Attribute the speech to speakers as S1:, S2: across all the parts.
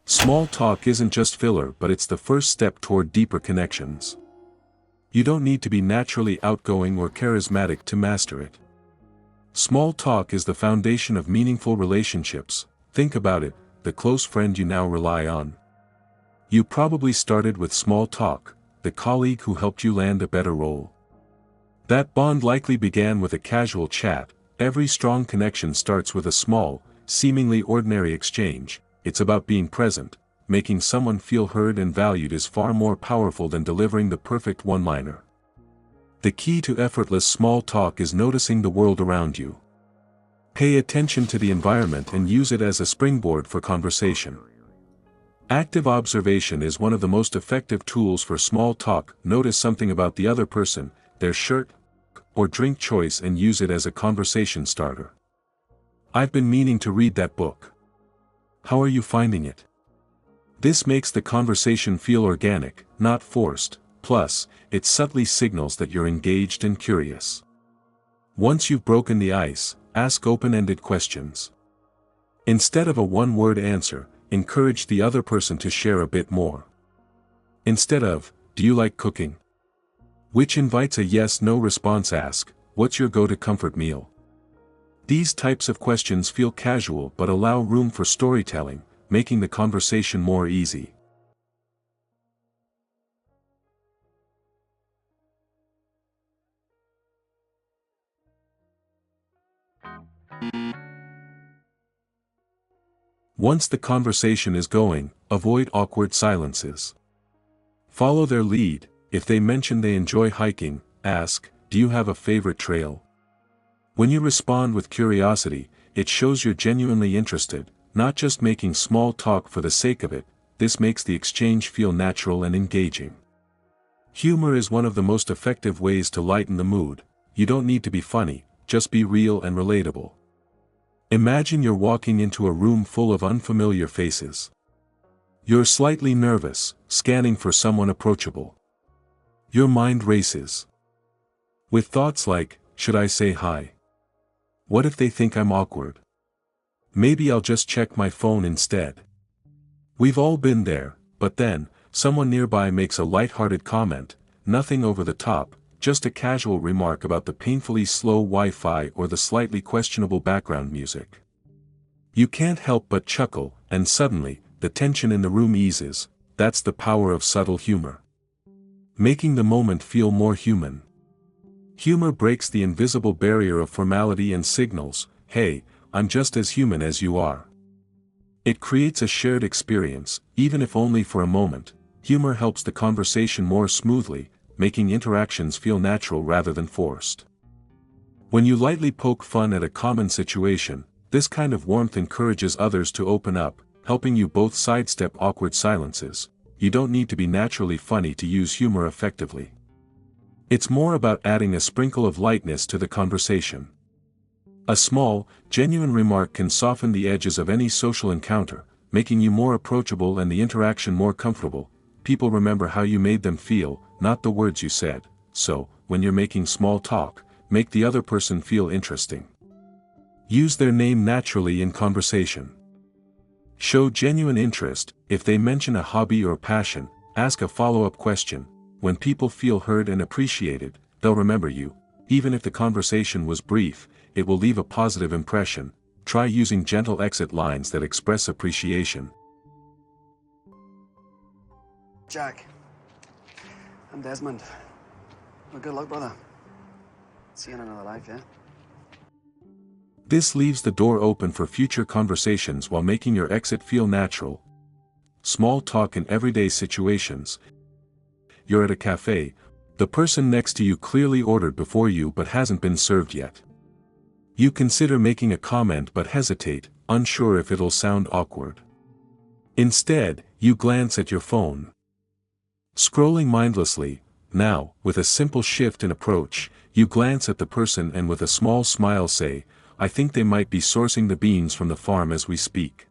S1: Small talk isn't just filler, but it's the first step toward deeper connections. You don't need to be naturally outgoing or charismatic to master it. Small talk is the foundation of meaningful relationships. Think about it, the close friend you now rely on. You probably started with small talk, the colleague who helped you land a better role. That bond likely began with a casual chat. Every strong connection starts with a small, seemingly ordinary exchange. It's about being present. Making someone feel heard and valued is far more powerful than delivering the perfect one-liner. The key to effortless small talk is noticing the world around you. Pay attention to the environment and use it as a springboard for conversation. Active observation is one of the most effective tools for small talk. Notice something about the other person, their shirt or drink choice, and use it as a conversation starter. I've been meaning to read that book. How are you finding it? This makes the conversation feel organic, not forced. Plus, it subtly signals that you're engaged and curious. Once you've broken the ice, ask open-ended questions. Instead of a one-word answer, encourage the other person to share a bit more. Instead of, "Do you like cooking?" which invites a yes-no response, ask, "What's your go-to comfort meal?" These types of questions feel casual but allow room for storytelling, making the conversation more easy. Once the conversation is going, avoid awkward silences. Follow their lead. If they mention they enjoy hiking, ask, "Do you have a favorite trail?" When you respond with curiosity, it shows you're genuinely interested, not just making small talk for the sake of it. This makes the exchange feel natural and engaging. Humor is one of the most effective ways to lighten the mood. You don't need to be funny, just be real and relatable. Imagine you're walking into a room full of unfamiliar faces. You're slightly nervous, scanning for someone approachable. Your mind races with thoughts like, "Should I say hi? What if they think I'm awkward? Maybe I'll just check my phone instead." We've all been there, but then, someone nearby makes a light-hearted comment, nothing over the top, just a casual remark about the painfully slow Wi-Fi or the slightly questionable background music. You can't help but chuckle, and suddenly, the tension in the room eases. That's the power of subtle humor. Making the moment feel more human. Humor breaks the invisible barrier of formality and signals, "Hey, I'm just as human as you are." It creates a shared experience, even if only for a moment. Humor helps the conversation more smoothly, making interactions feel natural rather than forced. When you lightly poke fun at a common situation, this kind of warmth encourages others to open up, helping you both sidestep awkward silences. You don't need to be naturally funny to use humor effectively. It's more about adding a sprinkle of lightness to the conversation. A small, genuine remark can soften the edges of any social encounter, making you more approachable and the interaction more comfortable. People remember how you made them feel, not the words you said. So, when you're making small talk, make the other person feel interesting. Use their name naturally in conversation. Show genuine interest. If they mention a hobby or passion, ask a follow-up question. When people feel heard and appreciated, they'll remember you. Even if the conversation was brief, it will leave a positive impression. Try using gentle exit lines that express appreciation.
S2: Jack, I'm Desmond. Well, good luck, brother. See you in another life, yeah?
S1: This leaves the door open for future conversations while making your exit feel natural. Small talk in everyday situations. You're at a cafe. The person next to you clearly ordered before you but hasn't been served yet. You consider making a comment but hesitate, unsure if it'll sound awkward. Instead, you glance at your phone. Scrolling mindlessly. Now, with a simple shift in approach, you glance at the person and with a small smile say, "I think they might be sourcing the beans from the farm as we speak."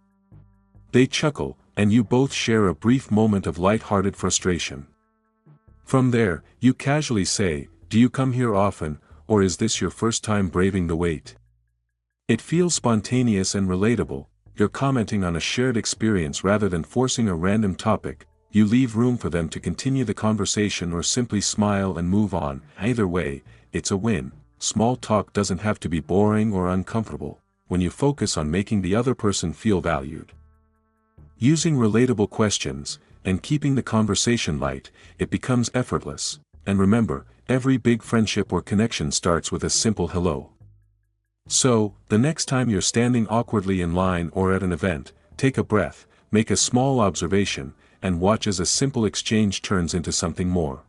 S1: They chuckle, and you both share a brief moment of light-hearted frustration. From there, you casually say, "Do you come here often, or is this your first time braving the wait?" It feels spontaneous and relatable. You're commenting on a shared experience rather than forcing a random topic. You leave room for them to continue the conversation or simply smile and move on. Either way, it's a win. Small talk doesn't have to be boring or uncomfortable when you focus on making the other person feel valued. Using relatable questions and keeping the conversation light, it becomes effortless. And remember, every big friendship or connection starts with a simple hello. So, the next time you're standing awkwardly in line or at an event, take a breath, make a small observation, and watch as a simple exchange turns into something more.